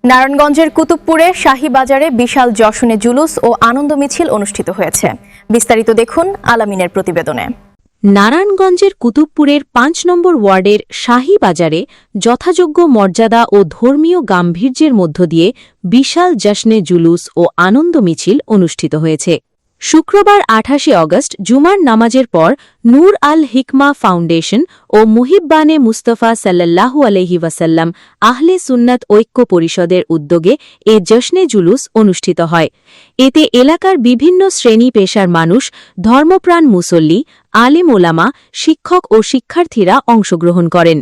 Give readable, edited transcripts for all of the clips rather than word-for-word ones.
নারায়ণগঞ্জের কুতুবপুরে শাহী বাজারে বিশাল জশনে জুলুস ও আনন্দ মিছিল অনুষ্ঠিত হয়েছে। বিস্তারিত দেখুন আলামিনের প্রতিবেদনে। নারায়ণগঞ্জের কুতুবপুরের ৫ নম্বর ওয়ার্ডের শাহী বাজারে যথাযোগ্য মর্যাদা ও ধর্মীয় গাম্ভীর্যের মধ্য দিয়ে বিশাল জশনে জুলুস ও আনন্দ মিছিল অনুষ্ঠিত হয়েছে। শুক্রবার ২৮ অগস্ট জুমার নামাজের পর নূর আল হিকমা ফাউন্ডেশন ও মুহিব্বানে মুস্তফা সাল্লাল্লাহু আলাইহি ওয়াসাল্লাম আহলে সুন্নাত ঐক্য পরিষদের উদ্যোগে এ জশনে জুলুস অনুষ্ঠিত হয়। এতে এলাকার বিভিন্ন শ্রেণী পেশার মানুষ, ধর্মপ্রাণ মুসল্লি, আলেম ওলামা, শিক্ষক ও শিক্ষার্থীরা অংশগ্রহণ করেন।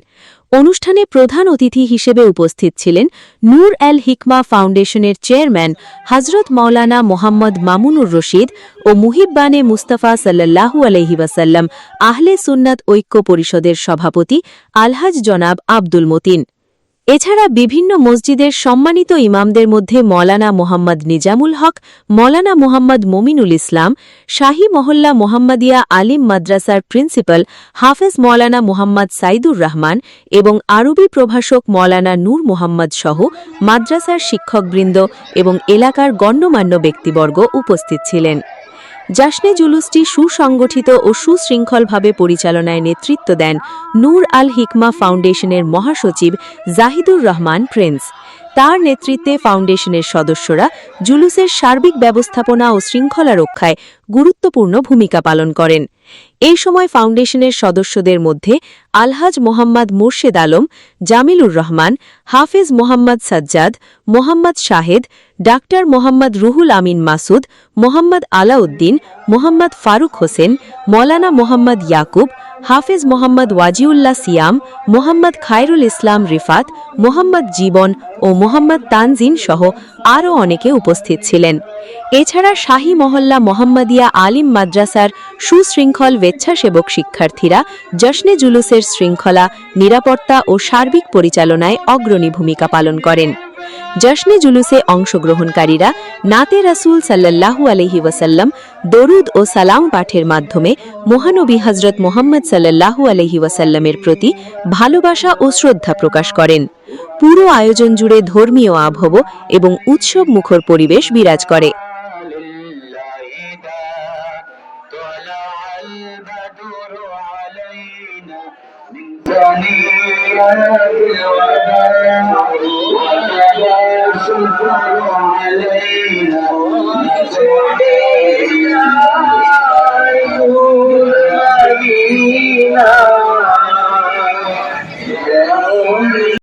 অনুষ্ঠানে প্রধান অতিথি হিসেবে উপস্থিত ছিলেন নূর আল হিকমা ফাউন্ডেশনের চেয়ারম্যান হযরত মাওলানা মোহাম্মদ মামুনুর রশিদ ও মুহিব্বানে মুস্তাফা সাল্লাল্লাহু আলাইহি ওয়াসাল্লাম আহলে সুন্নাত ঐক্য পরিষদের সভাপতি আলহাজ জনাব আব্দুল মতিন। এছাড়া বিভিন্ন মসজিদের সম্মানিত ইমামদের মধ্যে মৌলানা মোহাম্মদ নিজামুল হক, মৌলানা মোহাম্মদ মমিনুল ইসলাম, শাহী মহল্লা মোহাম্মদিয়া আলিম মাদ্রাসার প্রিন্সিপাল হাফেজ মৌলানা মোহাম্মদ সাইদুর রহমান এবং আরবি প্রভাষক মৌলানা নূর মোহাম্মদ সহ মাদ্রাসার শিক্ষকবৃন্দ এবং এলাকার গণ্যমান্য ব্যক্তিবর্গ উপস্থিত ছিলেন। জশনে জুলুসটি সুসংগঠিত ও সুশৃঙ্খলভাবে পরিচালনায় নেতৃত্ব দেন নূর আল হিকমা ফাউন্ডেশনের মহাসচিব জাহিদুর রহমান প্রিন্স। তার নেতৃত্বে ফাউন্ডেশনের সদস্যরা জুলুসের সার্বিক ব্যবস্থাপনা ও শৃঙ্খলা রক্ষায় গুরুত্বপূর্ণ ভূমিকা পালন করেন। এই সময় ফাউন্ডেশনের সদস্যদের মধ্যে আলহাজ মোহাম্মদ মুর্শেদ আলম, জামিলুর রহমান, হাফেজ মোহাম্মদ সাজ্জাদ, মোহাম্মদ শাহেদ, ডাক্তার মোহাম্মদ রুহুল আমিন মাসুদ, মোহাম্মদ আলাউদ্দিন, মোহাম্মদ ফারুক হোসেন, মৌলানা মোহাম্মদ ইয়াকুব, হাফেজ মোহাম্মদ ওয়াজিউল্লাহ সিয়াম, মোহাম্মদ খায়রুল ইসলাম রিফাত, মোহাম্মদ জীবন ও মোহাম্মদ তানজিন সহ আরও অনেকে উপস্থিত ছিলেন। এছাড়া শাহী মহল্লা মোহাম্মদিয়া আলিম মাদ্রাসার সুশৃঙ্খল স্বেচ্ছাসেবক শিক্ষার্থীরা জশনে জুলুসের শৃঙ্খলা, নিরাপত্তা ও সার্বিক পরিচালনায় অগ্রণী ভূমিকা পালন করেন। জশনে জুলুসে অংশগ্রহণকারীরা নাতে রাসূল সাল্লাল্লাহু আলাইহি ওয়াসাল্লাম দরুদ ও সালাম পাঠের মাধ্যমে মহানবী হযরত মুহাম্মদ সাল্লাল্লাহু আলাইহি ওয়াসাল্লামের প্রতি ভালোবাসা ও শ্রদ্ধা প্রকাশ করেন। পুরো আয়োজন জুড়ে ধর্মীয় আবহ এবং উৎসব মুখর পরিবেশ বিরাজ করে। ثنيات الوداع